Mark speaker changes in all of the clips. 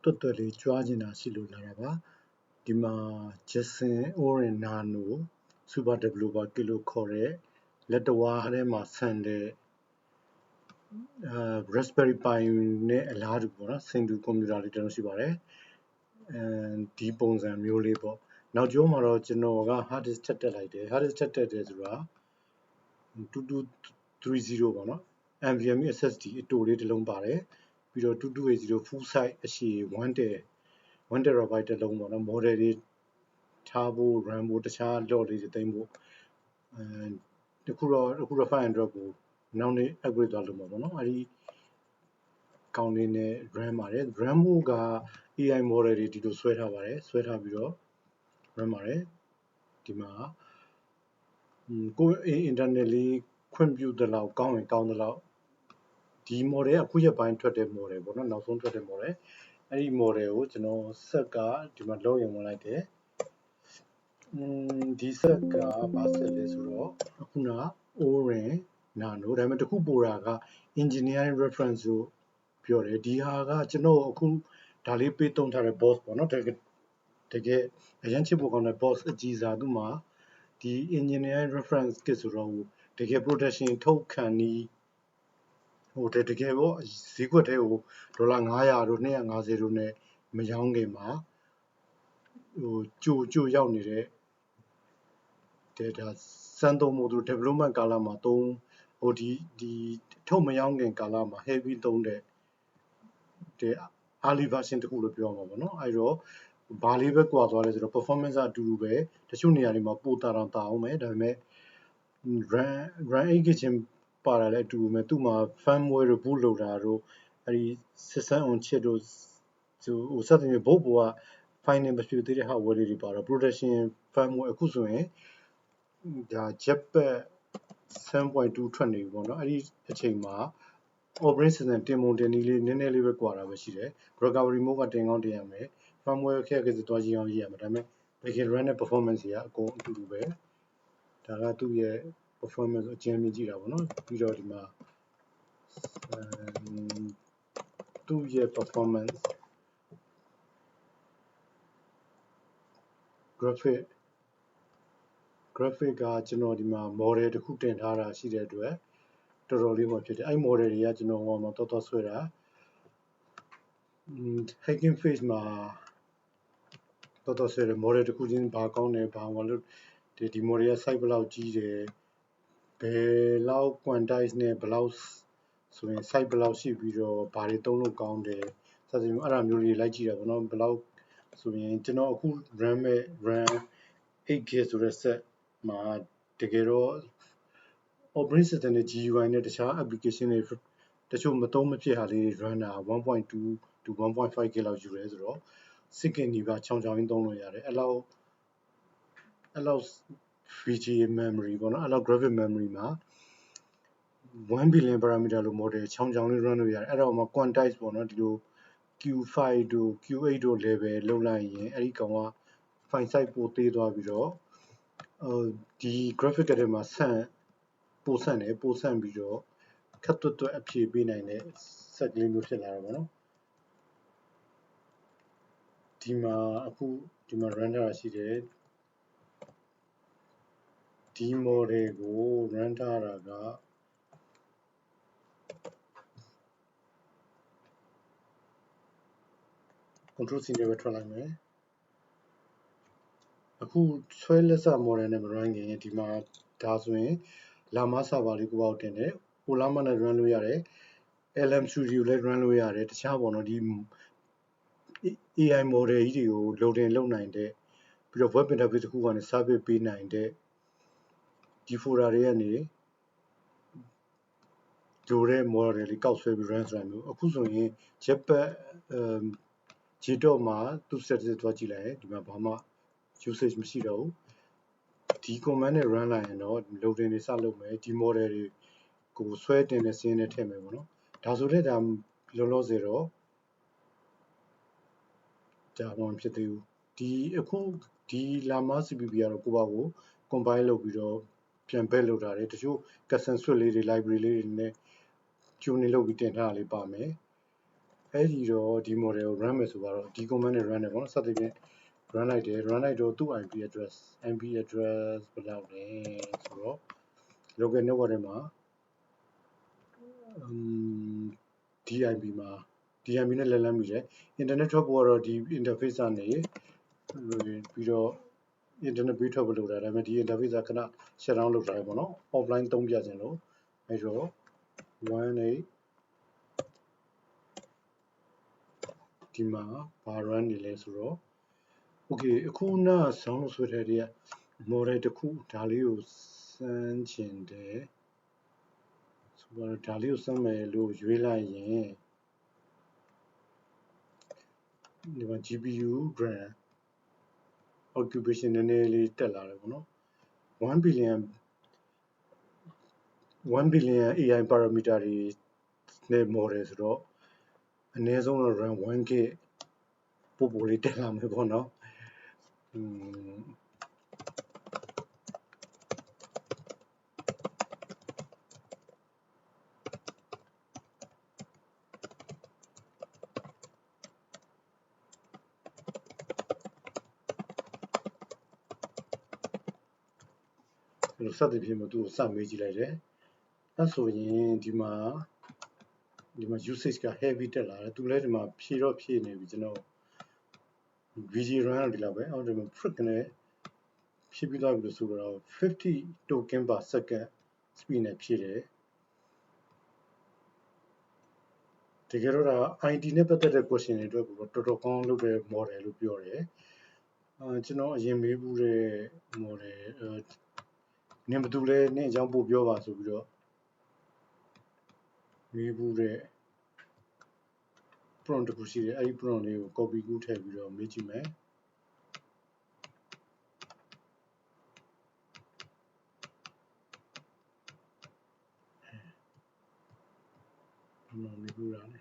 Speaker 1: တွတ်တွတ်လေးကြွားကျင်တာရှိလို့လာတာပါဒီမှာ Jetson Orin Nano Super Developer Kit လို့ခေါ်တဲ့လက်တဝါးထဲမှာဆန်တဲ့Raspberry Pi နဲ့အလားတူပေါ့နော်ဆင်တူကွန်ပျူတာလေးတစ်လုံးရှိပါတယ်ဒီပုံစံမျိုးလေးပေါ့နောက်ကျောမှာတော့ကျွန်တော်က hard disk ထပ်တက်လိုက်တယ် hard disk ထပ်တက်တယ်ဆိုတာ2230ပေါ့နော် NVMe SSD အတိုလေးတစ်လုံးပါတယ်ပြီးတော့2280 full size အရှည်1 terabyte တစ်လုံးပေါ့နော် model တွေထားဖို့ RAM ဖို့တခြား lot လေးတွေသိမ်းဖို့အခုတော့500ကိုနောက်နေ့ upgrade သွားလုပ်မှာပေါ့နော်အဲဒီကောင်းလေးနဲ့ RAM ပါတယ် RAM ဖို့က AI model တွေဒီလိုဆွဲထားပါတယ်ဆွဲထားပြီးတော့ RAM ပါတယ်ဒီမှာကိုယ် internet လေးခွင့်ပြုသလောက်ကောင်းရင်ကောင်းသလောက်ဒီ model ကအခုရက်ပိုင်းထွက်တဲ့ model ပေါ့နော်နောက်ဆုံးထွက်တဲ့ model အဲ့ဒီ model ကိုကျွန်တော်ဆက်ကဒီမှာ log in ဝင်လိုက်တယ်ဒီဆက်ကဘာဆက်လဲဆိုတော့ခုနက Orin Nano ဒါပေမဲ့တခုပိုတာက engineering reference လို့ပြောတယ်ဒီဟာကကျွန်တော်အခုဒါလေးပေးသုံးထားတဲ့ boss ပေါ့နော်တကယ်အရင်ချစ်ဖို့ကောင်းတဲ့ boss အကြီးစားသူ့မှာဒီ engineering reference kit ဆိုတော့တကယ် production ထုတ်ခံနီးတကယ်ပေါ့ဈေးကွက်ထဲကိုဒေါ်လာ900တို့250တို့နဲ့မရောင်းခင်မှာကြိုရောက်နေတဲ့ဒါစမ်းသုံးမှုသူ development ကာလမှာသုံးဒီထုတ်မရောင်းခင်ကာလမှာ heavy သုံးတဲ့ early version တခုလို့ပြောမှာပေါ့နော်အဲ့တော့ဘာလေးပဲကွာသွားလဲဆိုတော့ performance ကအတူတူပဲတချို့နေရာတွေမှာပိုတာအောင်မယ်ဒါပေမဲ့ run 8 gig ချင်းပါတာလည်းအတူတူပဲသူ့မှာ firmware တို့ boot loader တို့အဲဒီ system on chip တို့စသဖြင့်ဘုတ်ပေါ်က final မဖြစ်သေးတဲ့ hardware တွေပါတော့ production firmware အခုဆိုရင်ဒါ Jetpack 7.2 ထွက်နေပြီပေါ့နော်အဲ့ဒီအချိန်မှာ operating system တင်ပုံတင်နည်းလေးနည်းနည်းလေးပဲကွာတာပဲရှိတယ် recovery mode ကတင်ကောင်းတင်ရမယ် firmware ခက်ခဲသွားကြည့်အောင်ရေးရမယ်ဒါပေမဲ့ tcl run နဲ့ performance တွေကအကုန်အတူတူပဲဒါကသူ့ရဲ့ performance အကျဉ်းမြင့်ကြည့်တာပေါ့နော်ပြီးတော့ဒီမှာသူ့ရဲ့ performance graphic ကကျွန်တော်ဒီမှာ model တစ်ခုတင်ထားတာရှိတဲ့အတွက်တော်တော်လေးမှဖြစ်တယ်အဲ့ model တွေကကျွန်တော်ဟိုမှာတော်ဆွဲတာhacking face မှာတော်ဆွဲတယ် model တစ်ခုချင်းဘာကောင်းတယ်ဘာမှလို့ဒီ model က size ဘယ်လောက်ကြီးတယ်ဘယ်လောက် quantize နဲ့ဘယ်လောက်ဆိုရင် size ဘယ်လောက်ရှိပြီးတော့ဘာတွေသုံးလို့ကောင်းတယ်စသဖြင့်အဲ့ဒါမျိုးတွေလိုက်ကြည့်တာပေါ့နော်ဘယ်လောက်ဆိုရင်ကျွန်တော်အခု RAM 8GB ဆိုတဲ့ set မှာတကယ်တော့ operating system နဲ့ GUI နဲ့တခြား application တွေတချို့မသုံးမဖြစ်ဟာလေး run တာ 1.2 to 1.5GB လောက်ယူရဲဆိုတော့ 6GB နီးပါးချောင်ချောင်ကြီးသုံးလို့ရတယ်အဲ့လောက် VGA memory ပေါ့နော်အဲ့လောက် graphic memory မှာ1 billion parameter လို့ model ချောင်ချောင်လေး run လို့ရတယ်အဲ့တော့မှ quantize ပေါ့နော်ဒီလို Q5 တို့ Q8 တို့ level လောက်လိုက်ရင်အဲ့ဒီကောင်က file size ပိုသေးသွားပြီးတော့ဒီ graphic ထဲမှာပိုဆန့်ပြီးတော့ခက်တွတ်အဖြေပေးနိုင်တဲ့ set ကလေးမျိုးဖြစ်လာတာပေါ့နော်ဒီမှာအခုဒီမှာ run ထားတာရှိတယ်ဒီ model ကို run ထားတာကcontrol C နဲ့ပဲထွက်လိုက်မယ်အခုဆွဲလက်စ model နဲ့မ run ခင်ဒီမှာဒါဆိုရင်လာမ server လေးကိုပေါ့တင်တယ် Olama နဲ့ run လို့ရတယ် LM Studio လည်း run လို့ရတယ်တခြားပေါ့နော်ဒီ AI model ကြီးတွေကို loading လုပ်နိုင်တဲ့ပြီးတော့ web interface တစ်ခုကနေ service ပေးနိုင်တဲ့ဒီ folder တွေကနေလိုတဲ့ model တွေကောက်ဆွဲပြီး run ဆိုတာမျိုးအခုဆိုရင် Jetpack JDoc မှာသူ့ status သွားကြည့်လိုက်ရင်ဒီမှာဘာမှ usage မရှိတော့ဘူးဒီ command နဲ့ run လိုက်ရင်တော့ loading တွေစလုပ်မယ်ဒီ model တွေကိုဆွဲတင်တဲ့စာရင်းနဲ့ထည့်မယ်ပေါ့နော်ဒါဆိုတဲ့ဒါလောလောဆယ်တော့ဒါမှမဖြစ်သေးဘူးဒီအခုဒီလာမ CPP ကတော့ကိုပါကို compile လုပ်ပြီးတော့ပြန် build လုပ်တာတွေတချို့ custom switch လေးတွေ library လေးတွေနဲ့ tuning လုပ်ပြီးတင်ထားတာလေးပါမယ် အဲ့ဒီတော့ဒီ model ကို run မယ်ဆိုတော့ဒီ command နဲ့ run တယ်ပေါ့နော်စသဖြင့် run လိုက်တယ် run လိုက်တော့သူ့ IP address ဘယ်လောက်လဲဆိုတော့ local network ထဲမှာDIP မှာ DIP နဲ့လက်လန်းမိတယ် internet ထွက်ဖို့ကတော့ဒီ interface ကနေပြီးတော့ internet ပေးထွက်ဖို့လုပ်တာဒါပေမဲ့ဒီ interface ကခဏ shut down လုပ်ထားတယ်ပေါ့နော် offline သုံးပြခြင်းလို့အဲ့တော့ 18ဒီမှာဘာ run နေလဲဆိုတော့ okay အခုနဆောင်းလို့ဆွဲထားတဲ့ model တစ်ခုဒါလေးကိုစမ်းချင်တယ်ဆိုတော့ဒါလေးကိုစမ်းမယ်လို့ရွေးလိုက်ရင်ဒီမှာ GPU RAM occupation နည်းနည်းလေးတက်လာတယ်ပေါ့နော်1 billion AI parameter တွေနဲ့ model ဆိုတော့အနည်းဆုံးတော့ RAM 1GB ပို့လေးတက်လာမယ်ပေါ့နော်စသဖြင့်သူ့ကိုစမေးကြည့်လိုက်တယ်အဲ့ဆိုရင်ဒီမှာ usage က heavy တက်လာတယ်သူလည်းဒီမှာဖြည့်တော့ဖြည့်နေပြီကျွန်တော် VG run ဒီလောက်ပဲအော်ဒီမှာ frick နဲ့ဖြည့်ပြီးသွားပြီလို့ဆိုတော့50 token per second speed နဲ့ဖြည့်တယ်တကယ်တော့ဒါ IT နဲ့ပတ်သက်တဲ့ question တွေအတွက်ကိုတော်တော်ကောင်းလုပ်တဲ့ model လို့ပြောတယ်ကျွန်တော်အရင်မေးဘူးတဲ့ model နင်ဘယ်သူလဲနင်အကြောင်းပို့ပြောပါဆိုပြီးတော့မေးဘူးတဲ့ prompt တစ်ခုရှိတယ်အဲ့ဒီ prompt လေးကို copy ကူးထည့်ပြီးတော့မေးကြည့်မယ်မေးဘူးတာလေ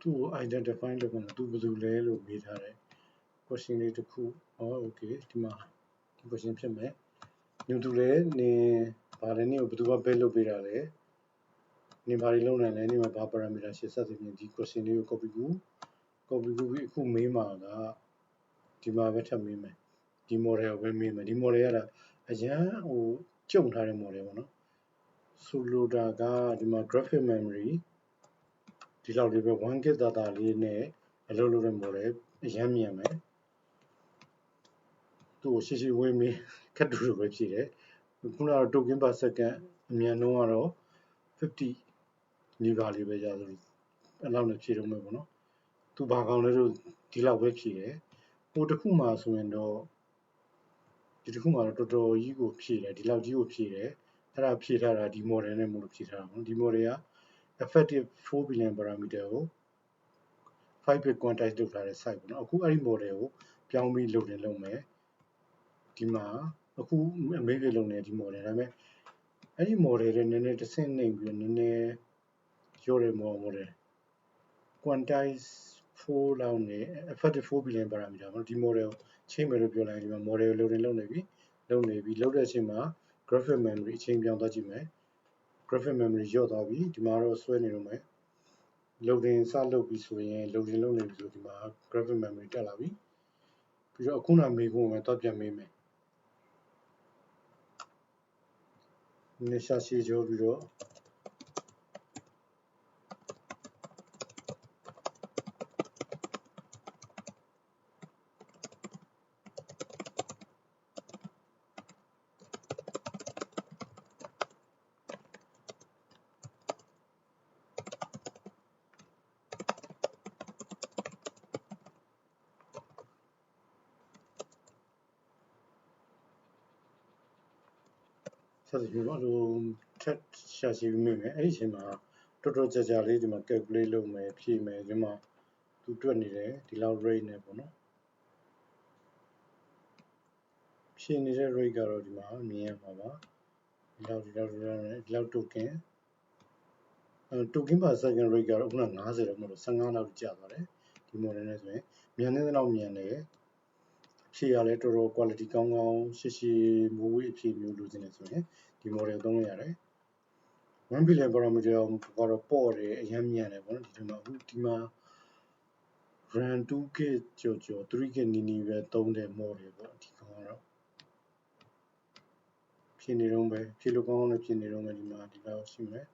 Speaker 1: သူ့ကို identify လုပ်မယ်သူဘယ်သူလဲလို့မေးထားတယ် question လေးတစ်ခု okay ဒီမှာ question ဖြစ်မယ်နင်ဘယ်သူလဲနင်ဘာလဲနင်ကိုဘယ်သူက build လုပ်ပေးတာလဲနင်ဘာတွေလုပ်နိုင်လဲနင်မှာဘာ parameter ရှိစသဖြင့်ဒီ question လေးကို copy ကူးပြီးအခုမေးမှာကဒီမှာပဲထပ်မေးမယ်ဒီ model ကိုပဲမေးမယ်ဒီ model ကအရန်ကြုံထားတဲ့ model ပေါ့နော်ဆိုလိုတာကဒီမှာ graphic memory ဒီလောက်လေးပဲ 1GB သာသာလေးနဲ့အလုပ်လုပ်တဲ့ model အရန်မြန်မယ်သူ့ကိုရှိဝေးမေးခက်တူတူပဲဖြစ်တယ်ခုနကတော့ token per second အမြန်နှုန်းကတော့50နီးပါးလေးပဲရသလိုအဲ့လောက်နဲ့ဖြည့်တော့မယ်ပေါ့နော်သူဘာကောင်းလဲလို့ဒီလောက်ပဲဖြည့်တယ်ဟိုတစ်ခုမှဆိုရင်တော့ဒီတစ်ခုမှတော့တော်တော်ကြီးကိုဖြည့်တယ်ဒီလောက်ကြီးကိုဖြည့်တယ်အဲ့ဒါဖြည့်ထားတာဒီ model နဲ့မလို့ဖြည့်ထားတာပေါ့ဒီ model က effective 4 billion parameter ကို5 bit quantize လုပ်ထားတဲ့ site ပေါ့နော်အခုအဲ့ဒီ model ကိုပြောင်းပြီးလုပ်မယ်ဒီမှာအခုအမေးတွေလုပ်နေဒီ model ဒါပေမဲ့အဲ့ဒီ model တွေနည်းနည်းတစ်ဆင့်နှိမ်ပြီးနည်းနည်းရောတဲ့ model quantize 4လောက်နဲ့ effective 4 billion parameter ပေါ့ဒီ model ကိုချိန်မယ်လို့ပြောလိုက်ရင်ဒီမှာ model ကိုလုပ်နေပြီလုပ်တဲ့အချိန်မှာ graphic memory အချိန်ပြောင်းသွားကြည့်မယ် graphic memory လျော့သွားပြီဒီမှာတော့ဆွဲနေတော့မယ် loading စလုပ်ပြီဆိုရင် loading လုပ်နေပြီဆိုဒီမှာ graphic memory တက်လာပြီပြီးတော့အခုနမေးခွန်းကိုတော့ပြန်မေးမယ်နည်းရှာရှည်ကြောပြီးတော့ဆက်စီပြီးတော့ထက်ရှာရှည်ပြီးမေးမယ်အဲ့ဒီအချိန်မှာတော်တော်ကြာလေးဒီမှာ calculate လုပ်မယ်ဖြည့်မယ်ဒီမှာသူတွက်နေတယ်ဒီလောက် rate နဲ့ပေါ့နော်ဖြည့်နေတဲ့ rate ကတော့ဒီမှာမြင်ရမှာပါဒီလောက် token token per second rate ကတော့ခုန90တော့မဟုတ်15လောက်ကြာပါတယ်ဒီ model နဲ့ဆိုရင်မြန်နေသလောက်မြန်တယ် ဖြေရလဲတော်တော် quality ကောင်းကောင်းရှိမိုးဝေးအဖြေမျိုးလိုချင်တယ်ဆိုရင်ဒီ model သုံးလို့ရတယ်1 billion parameter ကတော့ပေါ့တယ်အရင်မြန်တယ်ပေါ့နော်ဒီမှာအခုဒီမှာ RAM 2K ကျော် 3K နီးပဲသုံးတဲ့ model ပေါ့ဒီကောင်ကတော့ဖြေနေတော့ပဲဖြေလို့ကောင်းလည်းဖြေနေတော့မယ်ဒီမှာဒီလောက်ရှိမယ်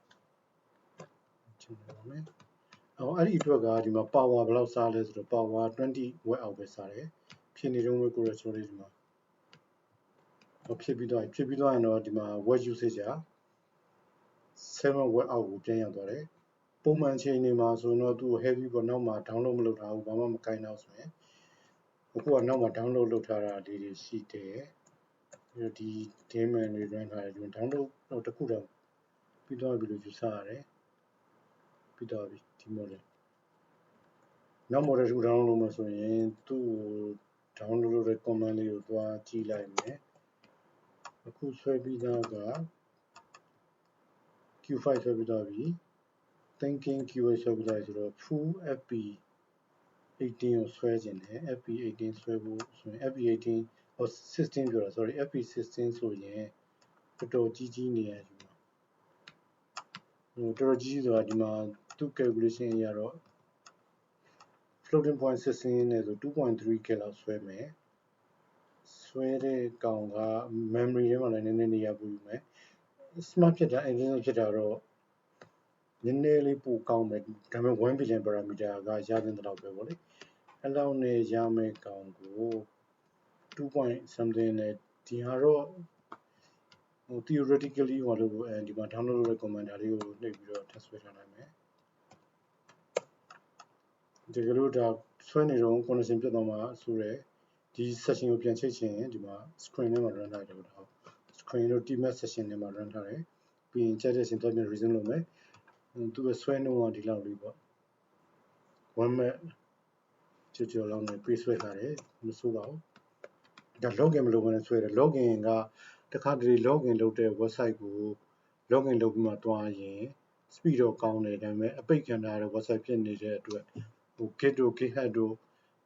Speaker 1: ချိန်နေပါမယ်အဲ့ဒီအတွက်ကဒီမှာ power ဘယ်လောက်စားလဲဆိုတော့ power 20 watt အောက်ပဲစားတယ်ဖြေနေတော့ပဲကိုရဆိုလေးဒီမှာဖြည့်ပြီးတော့ရင်တော့ဒီမှာ web usage က7 watt အောက်ကိုပြန်ရောက်သွားတယ်ပုံမှန်ချိန်နေမှာဆိုတော့သူ့ heavy ပေါ့နောက်မှာ download မလုပ်ထားဘူးဘာမှမကိုင်းတော့ဆိုရင်အခုကနောက်မှာ download လုပ်ထားတာလေးတွေရှိတယ်ဒီ daemon တွေ run ထားတယ်ဒီ download တော့တစ်ခုတော့ပြီးသွားပြီလို့ယူဆရတယ်ပြီးသွားပြီဒီ model နောက် model 2 download လုပ်မှဆိုရင်သူ့ကို download လုပ်တဲ့ command လေးကိုသွားကြည့်လိုက်မယ်အခုဆွဲပြီးသားက Q5 ဆွဲပြီးသားပြီ thinking Q8 ဆွဲပြီးသားဆိုတော့ full FP18 ကိုဆွဲခြင်းတယ် FP18 ဆွဲဖို့ဆိုရင် FP18 16ပြောတာ sorry FP16 ဆိုရင်တော်တော်ကြီးနေရတယ်ဒီမှာတော်တော်ကြီးဆိုတာဒီမှာသူ့ calculation အရတော့ floating point 16နဲ့ဆို 2.3K လောက်ဆွဲမယ်ဆွဲတဲ့ကောင်က memory ထဲမှာလည်းနည်းနည်းနေရာပို့ယူမယ် smart ဖြစ်တာ engine ဖြစ်တာတော့နည်းနည်းလေးပိုကောင်းမယ်ဒါပေမဲ့1 billion parameter ကရတဲ့တော့ပဲပေါ့လေအဲ့လောက်နဲ့ရမယ့်ကောင်ကို2 point something နဲ့ဒီဟာတော့theoretically ဟိုလိုဒီမှာ download လုပ်တဲ့ command လေးကိုနှိပ်ပြီးတော့ထပ်ဆွဲထားနိုင်မယ်ဒီကလို့ဒါဆွဲနေတော့ connection ပြတ်သွားမှာဆိုရယ်ဒီ session ကိုပြန်ချိတ်ချင်ဒီမှာ screen ထဲမှာ run ထားတယ်ပေါ့ဒါ screen တို့ tmap session ထဲမှာ run ထားတယ်ပြီးရင်ချက်တဲ့ရှင်တော့ပြန် resume လုပ်မယ်သူကဆွဲနှုန်းကဒီလောက်လေးပေါ့1 meg ကျော်လောက်နဲ့ပြေးဆွဲထားတယ်မဆိုးပါဘူးဒါ login မလုပ်ဘဲနဲ့ဆွဲတယ် login ကတခါတလေ login လုပ်တဲ့ website ကို login လုပ်ပြီးမှတွားရင် speed တော့ကောင်းတယ်ဒါပေမဲ့အပိတ်ခံထားတဲ့ website ဖြစ်နေတဲ့အတွက်git တို့ github တို့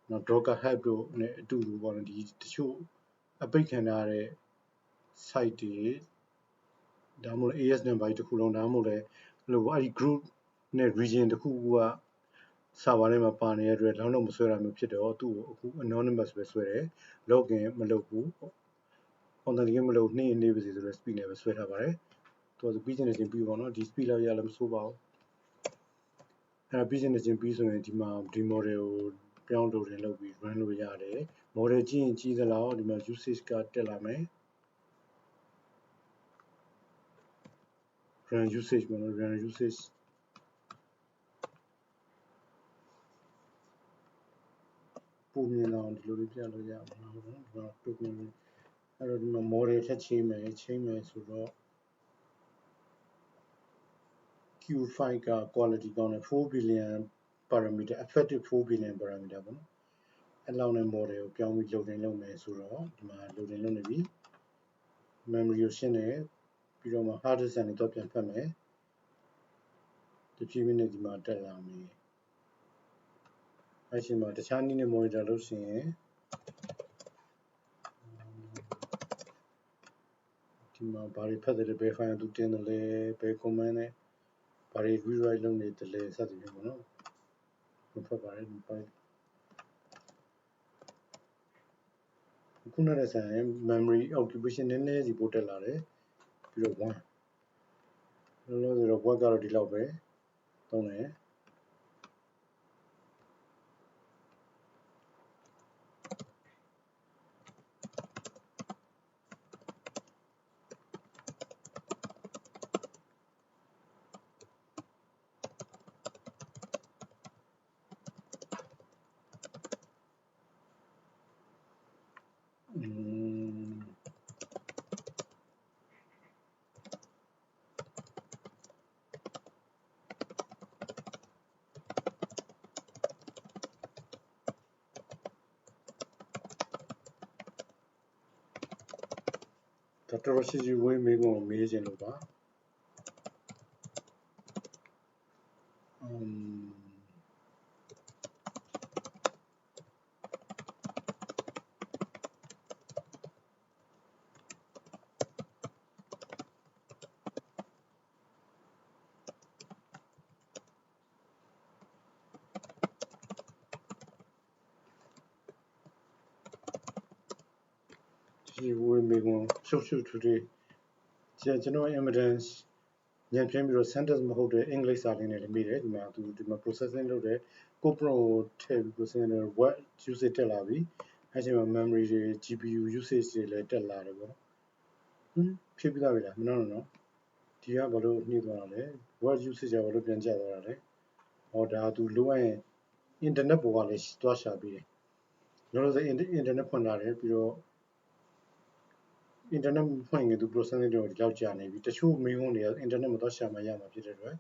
Speaker 1: နော် docker hub တို့နဲ့အတူတူပေါ့နော်ဒီတချို့အပိတ်ခံထားတဲ့ site တွေဒါမှမဟုတ် AS နဲ့ဘာတစ်ခုလုံးဒါမှမဟုတ်လည်းအဲ့ဒီ group နဲ့ region တစ်ခုက server ထဲမှာပါနေတဲ့အတွက် download မဆွဲတာမျိုးဖြစ်တော့သူ့ကိုအခု anonymous ပဲဆွဲတယ် login မလုပ်ဘူး authenticate မလုပ်နေပါစေဆိုတော့ speed နဲ့ပဲဆွဲထားပါတယ်သူကပြီးချင်တဲ့ချင်းပြီးပေါ့နော်ဒီ speed လောက်ရလည်းမဆိုးပါဘူးအဲ့ပြီးချင်တဲ့ချင်းပြီးဆိုရင်ဒီမှာဒီ model ကိုပြောင်းလို့လုပ်ပြီး run လို့ရတယ် model ကြည့်ရင်ကြီးသလောက်ဒီမှာ usage ကတက်လာမယ် run usage ပေါ့နော် run usage ပုံမြင်အောင်ဒီလိုလေးပြလို့ရမှာပေါ့နော်ဒီမှာပုံမြင်အဲ့တော့ဒီမှာ model ထက်ချိန်မယ်ဆိုတော့ Q5 က quality ကောင်းတယ်4 billion parameter effective 4 billion parameter ပေါ့နော်အဲ့လောက်နဲ့ model ကိုပြောင်းပြီး loading လုပ်မယ်ဆိုတော့ဒီမှာ loading လုပ်နေပြီ memory ကိုရှင်းတယ်ပြီးတော့မှ hard disk ကနေတော့ပြန်ဖတ်မယ်တဖြည်းဖြည်းနဲ့ဒီမှာတက်လာမယ်အဲ့ချိန်မှာတခြားနည်းနဲ့ monitor လုပ်ရှင်ဒီမှာဘာတွေဖတ်တယ်လဲဘယ် file သူတင်တယ်လဲဘယ် command နဲ့ဘာတွေ rewrite လုပ်နေတယ်လဲစသဖြင့်ပေါ့နော်မဖတ်ပါနဲ့ဒီ file ခုနကဆိုင် memory occupation နည်းနည်းစီပိုတက်လာတယ်ပြီးတော့1လောလောဆယ်တော့ web ကတော့ဒီလောက်ပဲသုံးတယ်တော်တော်ရှိဝေးမေးခွန်းကိုမေးခြင်းလို့ပါ ဒီဝေမေကွန်ရှုပ်ထူတွေကျွန်တော် evidence ညံပြင်းပြီးတော့ sentence မဟုတ်တဲ့ English စာလေးနဲ့လည်းမိတယ်ဒီမှာ processing လုပ်တဲ့ Copro ထည့်ပြီး processing လုပ် word usage တက်လာပြီအဲ့ချိန်မှာ memory တွေ GPU usage တွေလည်းတက်လာတယ်ပေါ့ဖြည့်ပြသားပြီလားမနှောနော်ဒီကဘာလို့နှိမ့်သွားတာလဲ word usage ကဘာလို့ပြန်ကျသွားတာလဲဟောဒါသူလိုအပ်ရင် internet ပေါ်ကလည်းသွားရှာပြီးတယ်လောလောဆယ် internet ဖွင့်လာတယ်ပြီးတော့ internet ဖွင့်ရင်သူ processing တွေလောက်ကြာနေပြီတချို့ main တွေက internet မသွားရှာမှရမှာဖြစ်တဲ့အတွက်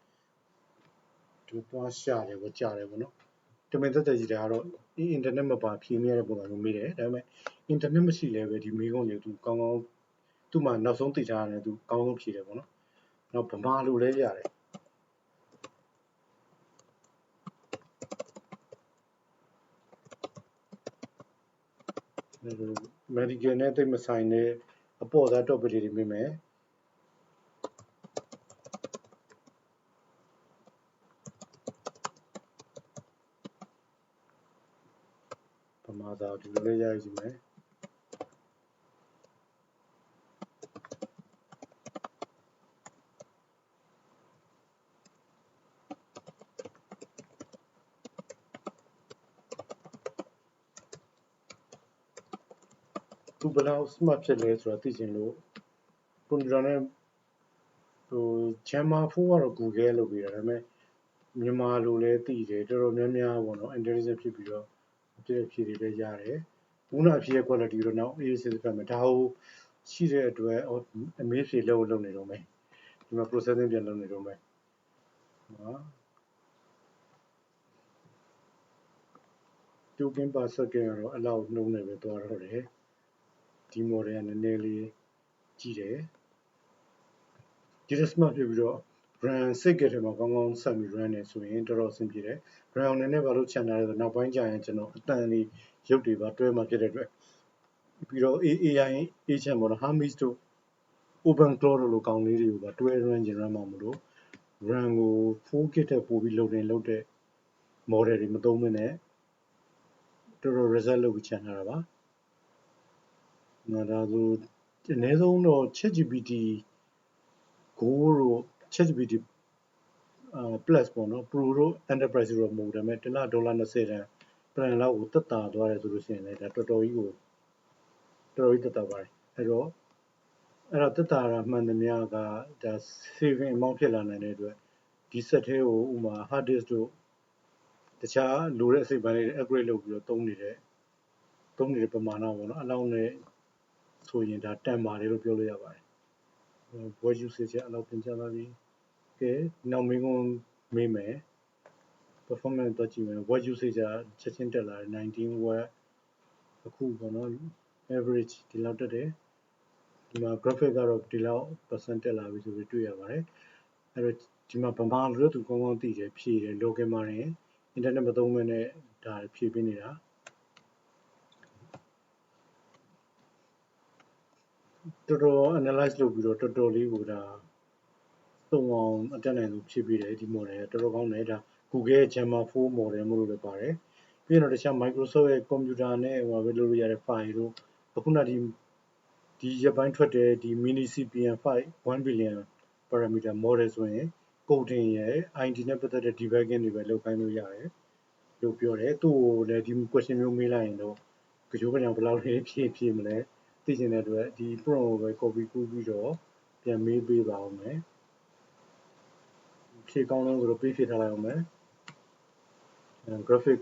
Speaker 1: သူသွားရှာတယ်ပေါ့ကြာတယ်ပေါ့နော်တမင်သက်သက်ကြီးတာကတော့ internet မပါဖြေမိရတဲ့ပုံစံမျိုးမိတယ်ဒါပေမဲ့ internet မရှိလည်းပဲဒီ main တွေသူကောင်းကောင်းသူ့မှာနောက်ဆုံးသိထားရတယ်သူကောင်းကောင်းဖြေတယ်ပေါ့နော်နောက်ဗမာလိုလည်းရတယ်medical နဲ့သိမဆိုင်တဲ့အပေါ်သား topic တွေမိမယ်ဗမာသာဒီလိုလေးရရစီမယ်သူဘယ်လောက် smart ဖြစ်လဲဆိုတာသိချင်လို့ကွန်ပျူတာနဲ့Jammer 4ကတော့ Google လုပ်ပေးတာဒါပေမဲ့မြန်မာလိုလည်းသိတယ်တော်တော်များများပေါ့နော် intelligent ဖြစ်ပြီးတော့ဖြည့်တွေလည်းရတယ်ခုနအဖြည့်ရဲ့ quality တော့နောက် ASIC ဖတ်မယ်ဒါဟိုရှိတဲ့အတွက်အမေးဖြေလုပ်နေတော့မယ်ဒီမှာ processing ပြန်လုပ်နေတော့မယ်နော်token per second ကတော့အလောက်နှုံးနေပဲသွားတော့တယ်ဒီ model ကနည်းနည်းလေးကြီးတယ်ဒီ smart ဖြစ်ပြီးတော့ run စိတ်ကထဲမှာကောင်းကောင်းဆက်ပြီး run နေဆိုရင်တော်တော်အဆင်ပြေတယ် run နည်းနည်းဘာလို့ချန်ထားလဲဆိုတော့နောက်ပိုင်းကျရင်ကျွန်တော်အတန်လေးရုပ်တွေပါတွဲမှာဖြစ်တဲ့အတွက်ပြီးတော့ AI agent ပေါ့နော် Hermes တို့ OpenClaw တို့လိုကောင်းလေးတွေကိုပါတွဲ run ကျင် run မှာမလို့ run ကို 4K ထက်ပိုပြီးလုပ်တဲ့ model တွေမသုံးမနဲ့တော်တော် result လုပ်ပြီးချန်ထားတာပါဒါဆိုအနည်းဆုံးတော့ ChatGPT Go တို့ ChatGPT plus ပေါ့နော် Pro တို့ Enterprise တို့မဟုတ်ဒါပေမဲ့တစ်လ$20တန် plan လောက်ကိုတက်တာသွားတယ်ဆိုလို့ရှိရင်လည်းဒါတော်တော်ကြီးတက်တာပါတယ်အဲ့တော့တက်တာတာမှန်သမျှကဒါ saving amount ဖြစ်လာနိုင်တဲ့အတွက်ဒီ set ထဲကိုဥမာ hard disk တို့တခြားလိုတဲ့အစိတ်ပိုင်းလေးတွေ upgrade လုပ်ပြီးတော့သုံးနေတဲ့ပမာဏပေါ့နော်အလောက်နဲ့ဆိုရင်ဒါတန်ပါတယ်လို့ပြောလို့ရပါတယ် voice usage အလောက်ပြင်ချလာပြီကဲနောက်မေးခွန်းမေးမယ် performance တော့ကြည့်မယ် voice usage ကချက်ချင်းတက်လာတယ်19 watt အခုပေါ့နော် average ဒီလောက်တက်တယ်ဒီမှာ graphic ကတော့ဒီလောက် percent တက်လာပြီဆိုပြီးတွေ့ရပါတယ်အဲ့တော့ဒီမှာဗမာလိုသူကောင်းကောင်းသိတယ်ဖြည့်တယ် local မှာနေ internet မသုံးမနဲ့ဒါဖြည့်ပေးနေတာတော်တော် analyze လုပ်ပြီးတော့တော်တော်လေးကိုဒါသုံးအောင်အတက်နိုင်လို့ဖြည့်ပေးတယ်ဒီ model ကတော်တော်ကောင်းတယ်ဒါ Google ရဲ့ Gemma 4 model မို့လို့လည်းပါတယ်ပြီးတော့တခြား Microsoft ရဲ့ computer နဲ့ဟိုပဲလုပ်လို့ရတဲ့ file တို့အခုနဒီရက်ပိုင်းထွက်တဲ့ဒီ mini CPM 5 1 billion parameter model ဆိုရင် coding ရယ် ID နဲ့ပတ်သက်တဲ့ debugging တွေပဲလုပ်ခိုင်းလို့ရတယ်လို့ပြောတယ်သူ့ကိုလည်းဒီ question မျိုးမေးလိုက်ရင်တော့ကြောကကြောင်ဘယ်လောက်လေးဖြည့်မလဲသိချင်တဲ့အတွက်ဒီ prompt ကိုပဲ copy ကူးပြီးတော့ပြန်မေးပေးပါဦးမယ်ဖြည့်ကောင်းလို့ဆိုတော့ပေးဖြည့်ထားလိုက်အောင်မယ်graphic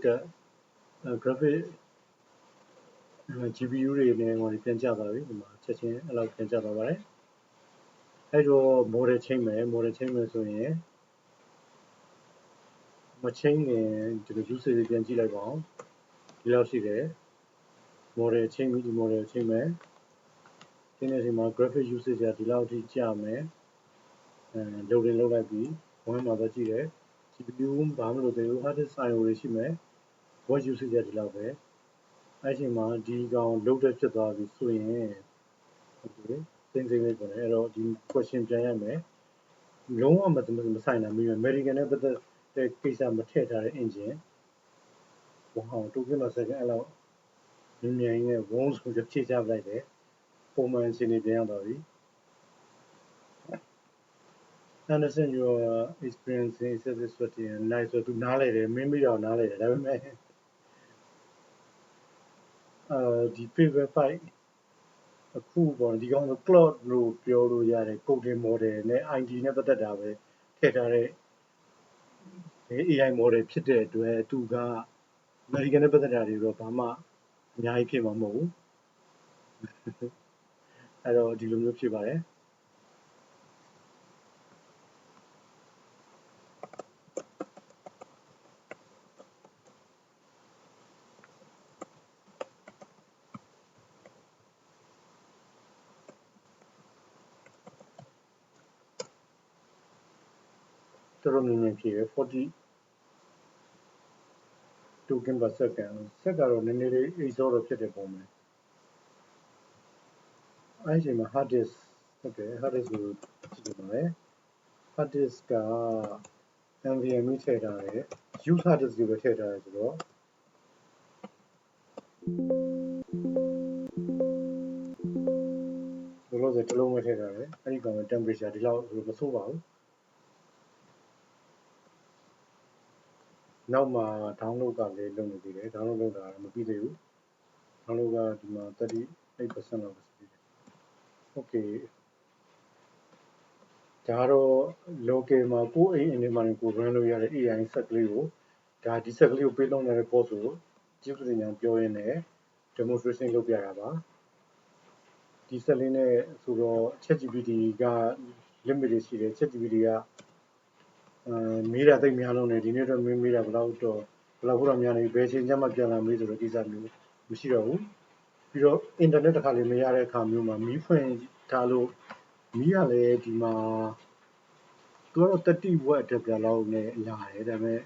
Speaker 1: GPU တွေနဲ့ဟိုပြန်ကျသွားပြီဒီမှာချက်ချင်းအဲ့လောက်ပြန်ကျသွားပါတယ်အဲ့တော့ model ချိန်မယ်ဆိုရင်မချိန်ရင်ဒီလို usage ပြန်ကြည့်လိုက်ပါဦးဒီလောက်ရှိတယ် model ချိန်ပြီးဒီ model ချိန်မယ်ဒီနေ့ဒီမှာ graphic usage ကဒီလောက်အထိကျမယ်loading လုပ်လိုက်ပြီးဝမ်းမှာတော့ကြည့်တယ် CPU ဘာမှမလုပ်သေးဘူး hard disk IO တွေရှိမယ် voice usage ကဒီလောက်ပဲအဲ့ချိန်မှာဒီကောင် loaded ဖြစ်သွားပြီဆိုရင် okay စိမ့်လေးပေါ့လေအဲ့တော့ဒီ question ပြန်ရမယ်လုံးဝမဆိုင်တာမျိုး American နဲ့ပတ်သက်တဲ့ကိစ္စမထည့်ထားတဲ့ engine ဝေါတိုကင်မှာ second အဲ့လောက်မြန်မြန်နဲ့ဝုန်းဆိုဖြည့်ချပလိုက်တယ် ပုံမှန်အခြေအနေပြန်ရောက်သွားပြီ understand your experience in excessive sweating and nice ဆိုသူနားလဲတယ်မင်းမိတော့နားလဲတယ်ဒါပေမဲ့ဒီ paper fight အခုပေါ့ဒီကောင်ဆို cloud လို့ပြောလို့ရတယ် coding model နဲ့ ID နဲ့ပတ်သက်တာပဲထည့်ထားတဲ့ AI model ဖြစ်တဲ့အတွက်သူက American နဲ့ပတ်သက်တာတွေတော့ဘာမှအများကြီးဖြစ်မှာမဟုတ်ဘူးအဲ့တော့ဒီလိုမျိုးဖြစ်ပါတယ်တော်တော်များများဖြစ်ရယ်40 token per second ဆက်ကတော့နည်းနည်းလေး exhaust တော့ဖြစ်တဲ့ပုံပဲအဲ့ဒီမှာ hard disk ဟုတ်တယ် hard disk ကိုကြည့်ပါမယ် hard disk က NVMe ထည့်ထားတယ် use hard disk ကိုပဲထည့်ထားတယ်ဆိုတော့ဘယ်လိုလဲတစ်လုံးပဲထည့်ထားတယ်အဲ့ဒီကောင်က temperature ဒီလောက်မဆိုးပါဘူးနောက်မှာ download ကလည်းလုပ်နေသေးတယ် download လုပ်တာမပြီးသေးဘူး download ကဒီမှာ 38% လောက်ပဲရှိသေးတယ် okay ဒါတော့ local မှာကိုယ့်အိမ်အနေမှာကို run လို့ရတဲ့ AI ဆက်ကလေးကိုဒါဒီဆက်ကလေးကိုပေးသုံးတဲ့ course ကိုကျေးဇူးတင်ကြောင်းပြောရင်းနဲ့ demonstration လုပ်ပြတာပါဒီဆက်လေးနဲ့ဆိုတော့ ChatGPT က limit တွေရှိတယ် ChatGPT ကမေးတာသိပ်များလုံးတယ်ဒီနေ့တော့မေးတာဘယ်လောက်တော့များနေဘယ်ချိန်ကျမှပြန်လာမေးဆိုတော့ဒီစားမျိုးမရှိတော့ဘူးပြီးတော့ internet တစ်ခါလေမရတဲ့အခါမျိုးမှာမီးဖွင့်ထားလို့မီးကလည်းဒီမှာသူကတော့30 watt adapter လောက်နဲ့ရတယ်ဒါပေမဲ့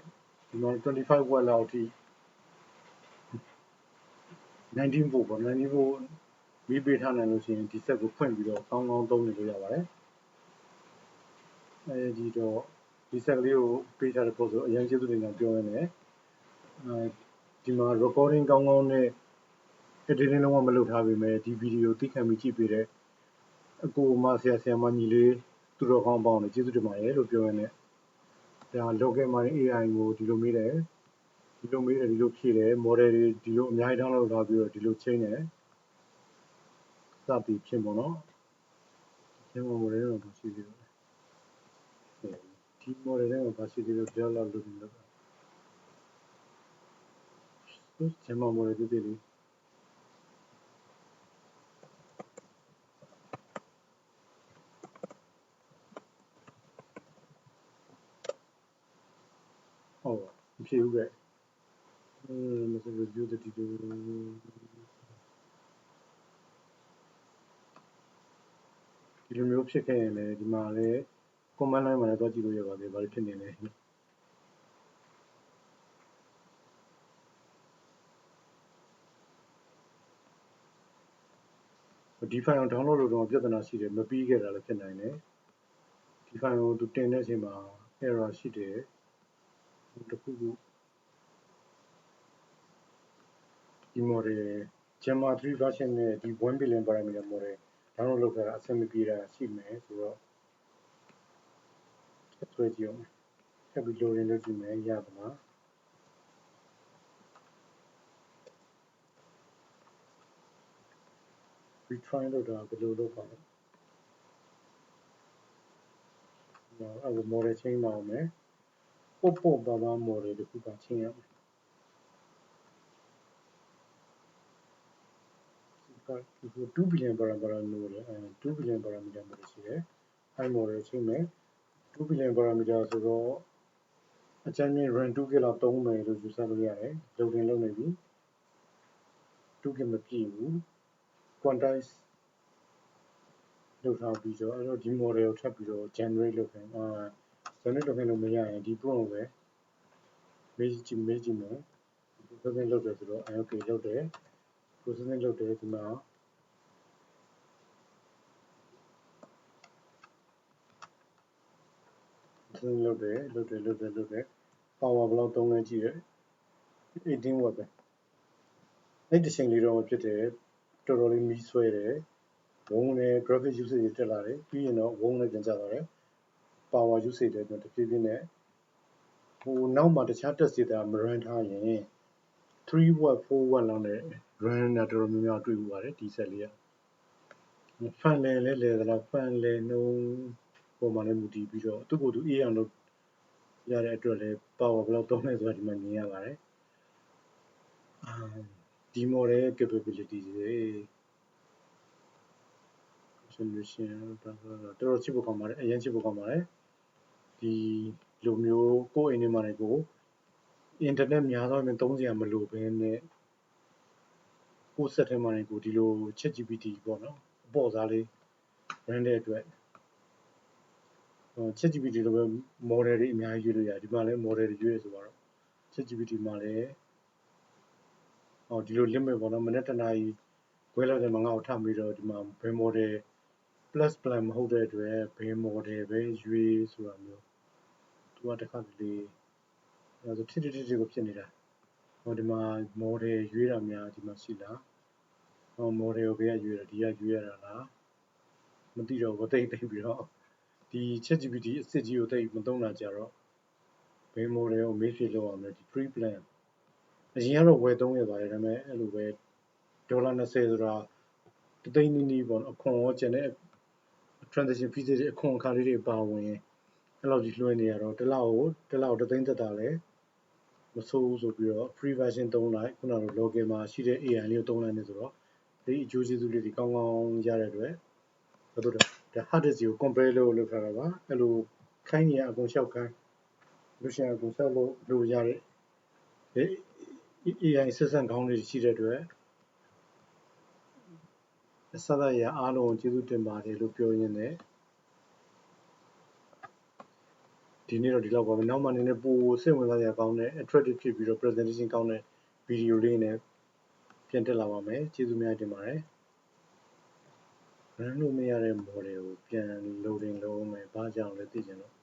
Speaker 1: ဒီမှာ25 watt လောက်အထိ19 volt ပေါ့19 volt မီးပေးထားနိုင်လို့ရှိရင်ဒီဆက်ကိုဖွင့်ပြီးတော့ကောင်းကောင်းသုံးနေလို့ရပါတယ်အဲဒီတော့ဒီဆက်ကလေးကိုပေးထားတဲ့ပုံဆိုအရင်ကျေးဇူးတင်ကြောင်းပြောရမယ်ဒီမှာ recording ကောင်းကောင်းနဲ့ editing လုံးဝမလုပ်ထားပေမဲ့ဒီဗီဒီယိုသိခံပြီးကြည့်ပေးတဲ့အကိုမဆရာမညီလေးသူတော်ကောင်းပေါင်းတွေကျေးဇူးတင်ပါတယ်လို့ပြောရင်းနဲ့ဒါ local mining AI ကိုဒီလိုမေးတယ်ဒီလိုဖြေတယ် model တွေဒီလိုအများကြီး download လုပ်ထားပြီးတော့ဒီလိုချိန်တယ်စသည်ဖြင့်ပေါ့နော်ဒီမှာ model တော့မရှိသေးဘူးဒီ model နဲ့ဘာရှိသေးလို့ကြောက်လောက်လုပ်နေတော့ဒီမှာ model သေးသေးလေးဟုတ်မဖြစ်ဘူးကဲမစ review the detail ဒီလိုမျိုးဖြစ်ခဲ့ရင်လည်းဒီမှာလည်း command line မှာလည်းသွားကြည့်လို့ရပါတယ်ဘာဖြစ်နေလဲဒီ file ကို download လုပ်တော့ပြဿနာရှိတယ်မပြီးခဲ့တာလည်းဖြစ်နိုင်တယ်ဒီ file ကိုသူတင်တဲ့အချိန်မှာ error ရှိတယ်တခုခုဒီ model Gemma 3 version နဲ့ဒီ1 billion parameter model download လုပ်တာအဆင်မပြေတာရှိမယ်ဆိုတော့ဆွဲကြည့်အောင်ထပ်ပြီး loading လုပ်ကြည့်မယ်ရပါလားretry လုပ်တာဘယ်လိုလုပ်ပါလဲအဲ့ဒါ model change ပါအောင်မယ်ပေါ့ပါပါ model တခုပါချင်းရမယ်2 billion parameter model 2 billion parameter model ရှိတယ်အဲ့ model ချင်းမယ်2 billion parameter ဆိုတော့အကြမ်းမြင့် RAM 2 GB လောက်သုံးမယ်လို့ယူဆလို့ရတယ် loading လုပ်နေပြီ2 GB မပြည့်ဘူး quantize လုပ်ထားပြီးတော့အဲ့တော့ဒီ model ကိုထပ်ပြီးတော့ generate လုပ်ခိုင်းgenerate လုပ်ခိုင်းလို့မရရင်ဒီ prompt ကိုပဲမေးကြည့်မယ် processing လုပ်တယ်ဆိုတော့ okay လုပ်တယ် processing လုပ်တယ်ဒီမှာလုပ်တယ် power ဘယ်လောက်သုံးလဲကြည့်တယ်18 watt ပဲအဲ့ဒီချိန်လေးတော့ဖြစ်တယ်တော်တော်လေးမီးဆွဲတယ် ဝုန်းနဲ့ graphic usage တွေတက်လာတယ်ပြီးရင်တော့ဝုန်းနဲ့ပြန်ကျသွားတယ် power usage တွေတဖြည်းဖြည်းနဲ့ဟိုနောက်မှာတခြား test တွေတာမ run ထားရင်3 watt 4 watt လောက်နဲ့ run တာတော်တော်များများတွေ့ဘူးပါတယ်ဒီဆက်လေးက fan လဲသလား fan လဲနှုံးပုံမှန်လည်းမူတည်ပြီးတော့သူ့ကိုယ်သူအေးအောင်လုပ်ရတဲ့အတွက်လည်း power ဘယ်လောက်သုံးလဲဆိုတာဒီမှာမြင်ရပါတယ်ဒီ model capability တွေ solution တော်တော်ချစ်ဖို့ကောင်းပါတယ်အရင်ချစ်ဖို့ကောင်းပါတယ်ဒီလိုမျိုးကိုယ့်အိမ်ထဲမှာလည်းကိုအင်တာနက်များသောအားဖြင့်သုံးစရာမလိုဘဲနဲ့ကိုယ့်စက်ထဲမှာလည်းကိုဒီလို ChatGPT ပေါ့နော်အပေါ်စားလေး run တဲ့အတွက်ChatGPT လိုပဲ model တွေအများကြီးရွေးလို့ရတယ်ဒီမှာလည်း model တွေရွေးရဆိုတော့ ChatGPT မှာလည်းဒီလို limit ပေါ့နော်မနေ့တနာရီခွဲလောက်တည်းမှာငါ့ကိုထမေးတော့ဒီမှာဘယ် model plus plan မဟုတ်တဲ့အတွက်ဘယ် model ပဲရွေးဆိုတာမျိုးသူကတခါတလေအဲဆိုထိကိုဖြစ်နေတာဒီမှာ model ရွေးတာများဒီမှာရှိလား model ကိုဘယ်ကရွေးတာဒီကရွေးရတာလားမသိတော့ဘူးတိတ်ပြီးတော့ဒီ ChatGPT အစစ်ကြီးကိုတိတ်မသုံးတာကြတော့ဘယ် model ကိုမေးဖြေလို့ရမလဲဒီ pre plan အရင်ကတော့ဝယ်သုံးခဲ့ပါတယ်ဒါပေမဲ့အဲ့လိုပဲဒေါ်လာ20ဆိုတာတသိန်းနီးပေါ့နော်အခွန်ရောကျန်တဲ့ transaction fee တွေအခွန်အခါလေးတွေပါဝင်အဲ့လောက်ကြီးလွှဲနေရတော့တစ်လောက်တသိန်းသက်တာလဲမဆိုးဘူးဆိုပြီးတော့ free version သုံးလိုက်ခုနက local မှာရှိတဲ့ AI လေးကိုသုံးလိုက်နေဆိုတော့ဒီအကျိုးကျေးဇူးလေးတွေကောင်းကောင်းရတဲ့အတွက်ဘာလို့လဲဒါ hard disk ကို compare လုပ်ထားတာပါအဲ့လိုခိုင်းနေရအကုန်လျှောက်ခိုင်းလို့ရှိရင်အကုန်ဆက်လို့ရတဲ့ AI assistant ကောင်းတွေရှိတဲ့အတွက်အစရအားလုံးကျေးဇူးတင်ပါတယ်လို့ပြောရင်းနဲ့ဒီနေ့တော့ဒီလောက်ပါပဲနောက်မှနည်းနည်းပိုစိတ်ဝင်စားစရာကောင်းတဲ့ attractive ဖြစ်ပြီးတော့ presentation ကောင်းတဲ့ video လေးနဲ့ပြန်တက်လာပါမယ်ကျေးဇူးများတင်ပါတယ် run လို့မရတဲ့ model ကိုပြန် loading လုပ်မယ်ဘာကြောင့်လဲသိချင်လို့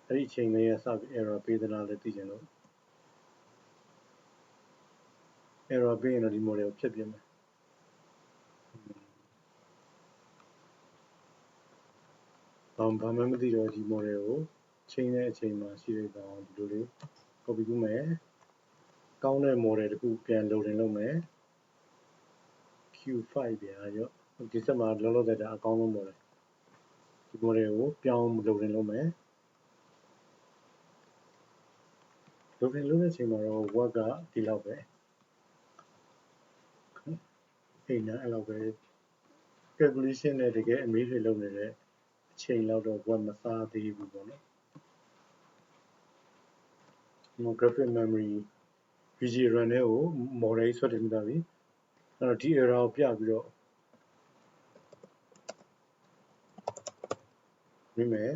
Speaker 1: အဲ့ဒီအချိန်လေးကစပြီး error ပေးသလားလဲသိချင်လို့ error ပေးရင်တော့ဒီ model ကိုဖျက်ပြမယ်ဘာမှမသိတော့ဒီ model ကိုချိန်တဲ့အချိန်မှာရှိတဲ့ကောင်ဒီလိုလေး copy ကူးမယ်ကောင်းတဲ့ model တခုပြန် loading လုပ်မယ် Q5 ဗျာရောဒီစက်မှာလောလောဆယ်ဒါအကောင်းဆုံး model ဒီ model ကိုပြောင်း loading လုပ်မယ် loading လုပ်တဲ့အချိန်မှာတော့ word ကဒီလောက်ပဲအိမ်နဲ့အဲ့လောက်ပဲ calculation နဲ့တကယ်အမေးတွေလုပ်နေတဲ့အချိန်လောက်တော့ word မစားသေးဘူးပေါ့နော် graphic memory VGA run တွေကို model ဆွဲတင်ထားပြီအဲ့တော့ဒီ error ကိုပြပြီးတော့မြင်မယ်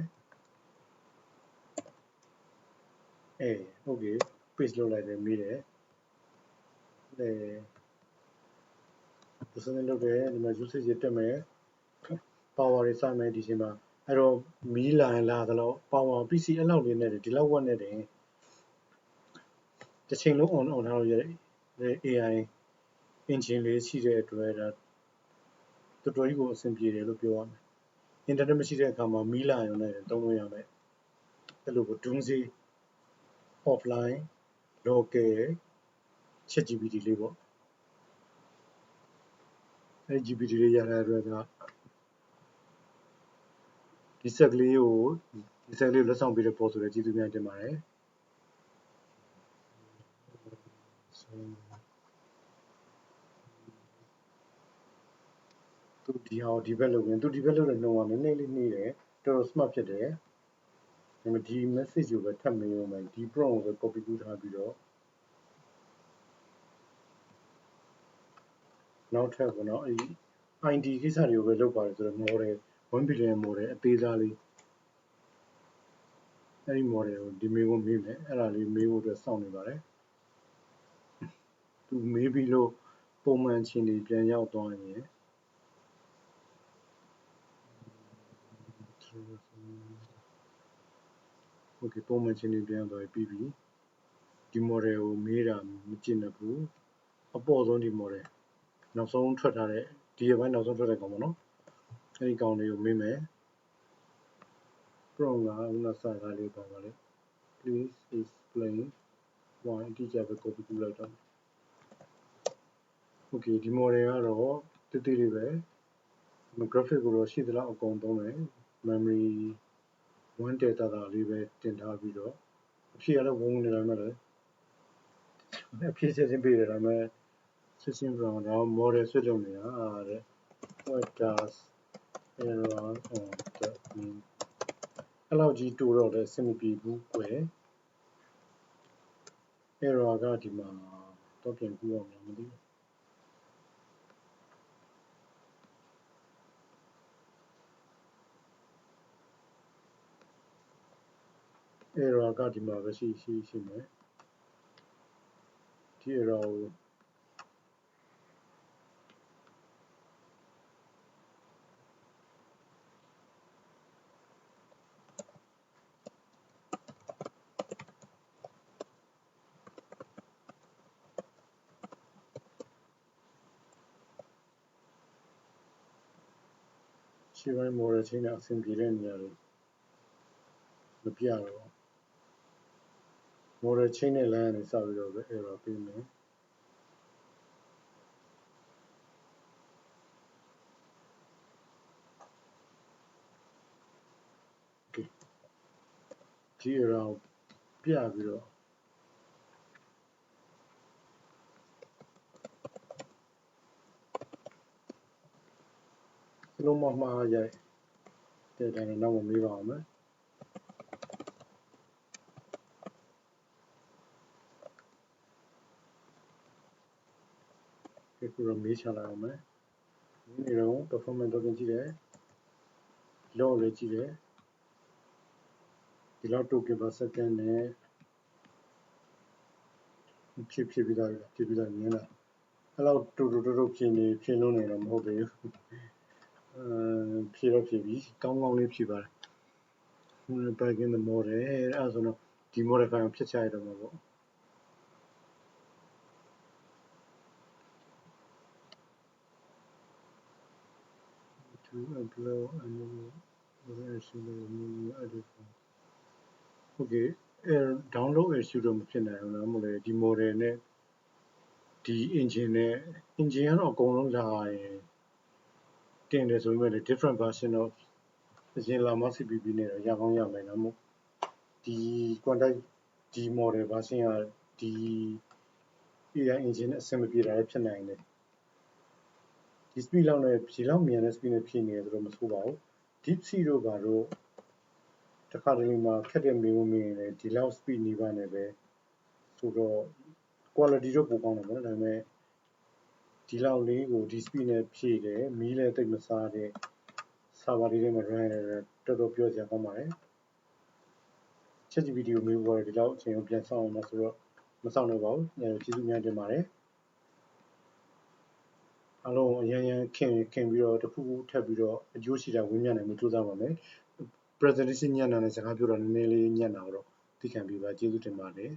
Speaker 1: okay paste လုပ်လိုက်တယ်မေးတယ်ဒီစနေလုပ်တယ်ဒီမှာ usage တက်မယ် power တွေစမယ်ဒီချိန်မှာအဲ့တော့မီးလာရင်လာသလောက် power PC အဲ့လောက်လေးနဲ့ဒီလောက်ဝက်နဲ့တင်တစ်ချိန်လုံး on ထားလို့ရတဲ့ AI engine လေးရှိတဲ့အတွက်ဒါတော်တော်ကြီးကိုအဆင်ပြေတယ်လို့ပြောရမယ် internet မရှိတဲ့အခါမှာမီးလာရုံနဲ့သုံးလို့ရမယ်အဲ့လို Doomsday offline local ChatGPT လေးပေါ့အဲ့ GPT လေးရတဲ့အတွက်ကဒီဆက်ကလေးကိုလက်ဆောင်ပေးတဲ့ပေါ်ဆိုတဲ့ကျေးဇူးများတင်ပါတယ်သူဒီဟာကိုဒီဘက်လုပ်ရင်သူဒီဘက်လုပ်တဲ့နှုံးကနည်းနည်းလေးနှေးတယ်တော်တော် smart ဖြစ်တယ်ဒါပေမဲ့ဒီ message ကိုပဲထပ်မေးအောင်မယ်ဒီ prompt ကိုပဲ copy ကူးထားပြီးတော့နောက်ထပ်ပေါ့နော်အဲ့ဒီ ID ကိစ္စတွေကိုပဲလုပ်ပါတယ်ဆိုတော့ model 1 billion model အသေးစားလေးအဲ့ဒီ model ကိုဒီမေးခွန်းမေးမယ်အဲ့ဒါလေးမေးဖို့အတွက်စောင့်နေပါတယ်သူမေးပြီးလို့ပုံမှန်အခြေအနေပြန်ရောက်သွားရင်โอเคပုံမှန်အခြေအနေပြန်ရောက်သွားပြီးပြီဒီ model ကိုမေးတာမကျင့်တတ်ဘူးအပေါ်ဆုံးဒီ model နောက်ဆုံးထွက်ထားတဲ့ဒီရက်ပိုင်းနောက်ဆုံးထွက်တဲ့ကောင်ပေါ့နော် အဲ့ဒီကောင်လေးကိုမေးမယ် prompt ကခုနစာသားလေးပါပါလေ please explain why အတိအကျပဲ copy ကူးလိုက်တော့ okay ဒီ model ကတော့တိတိလေးပဲ graphic ကိုတော့ရှိသလောက်အကုန်သုံးတယ် memory 1 data လေးပဲတင်ထားပြီးတော့အဖြေကတော့ဝုန်းနေတယ်မှလည်းအဖြေချက်ချင်းပေးတယ်ဒါပေမဲ့ system from တော့ model ဆွဲလုပ်နေတာတဲ့ what does error on the mean အဲ့လောက်ကြီးတိုးတော့လည်းအဆင်မပြေဘူးကွယ် error ကဒီမှာတော့ပြန်ကူအောင်မသိဘူး error ကဒီမှာပဲရှိမယ်ဒီ error ကိုရှင်းပိုင်း model ချင်းနဲ့အဆင်ပြေတဲ့နေရာတွေမပြတော့ model ချင်းနဲ့ line နဲ့စပြီးတော့ပဲ error ပေးမယ် okay ဒီ error ကိုပြပြီးတော့စလုံးမမှားရိုက်တဲ့တိုင်းတော့မမေးပါအောင်မယ်ဒီကူတော့မေးချလိုက်အောင်မယ်ဒီတော့ performance တော့ကြည့်တယ် log လည်းကြည့်တယ်ဒီလောက် token per second နဲ့ဖြည့်ပြီးသားမြင်လားအဲ့လောက်တူဖြည့်လို့နေတော့မဟုတ်သေးဘူးဖြည့်တော့ဖြည့်ပြီကောင်းလေးဖြည့်ပါတယ် back in the model အဲ့ဒါဆိုတော့ဒီ model file ကိုဖြတ်ချရတော့မှာပေါ့ to upload a new version of new edit okay download issue တော့မဖြစ်နိုင်ဘူးလားမလို့ဒီ model နဲ့ဒီ engine နဲ့ engine ကတော့အကုန်လုံးလာရင်တင်တယ်ဆိုပေမဲ့ different version of အရင်လာမ CPP နဲ့တော့ရကောင်းရမယ်နော်မို့ဒီ quantite ဒီ model version ကဒီ AI engine နဲ့အဆင်မပြေတာလည်းဖြစ်နိုင်တယ်ဒီ speed လောက်နဲ့ဒီလောက်မြန်တဲ့ speed နဲ့ဖြည့်နေတယ်ဆိုတော့မဆိုးပါဘူး DeepSeek တို့ကတော့တခါတလေမှာခက်တဲ့မေးခွန်းမေးရင်လည်းဒီလောက် speed နေပါနဲ့ပဲဆိုတော့ quality တော့ပိုကောင်းတယ်ပေါ့နော်ဒါပေမဲ့ဒီလောက်လေးကိုဒီ speed နဲ့ဖြည့်တယ်မီးလည်းတိတ်မစားတဲ့ server လေးထဲမှာ run ရတယ်တော်တော်ပြောစရာကောင်းပါတယ် ChatGPT ကိုမေးဖို့ကတော့ဒီလောက်အချိန်ကိုပြန်စောင့်အောင်ပါဆိုတော့မစောင့်တော့ပါဘူးကျေးဇူးများတင်ပါတယ်အားလုံးအရင်ခင်ပြီးတော့တစ်ခုခုထပ်ပြီးတော့အကျိုးရှိတာဝင်းမြနိုင်မှုစူးစမ်းပါမယ် presentation ညံ့တာနဲ့စကားပြောတာနည်းနည်းလေးညံ့တာတော့သိခံပေးပါကျေးဇူးတင်ပါတယ်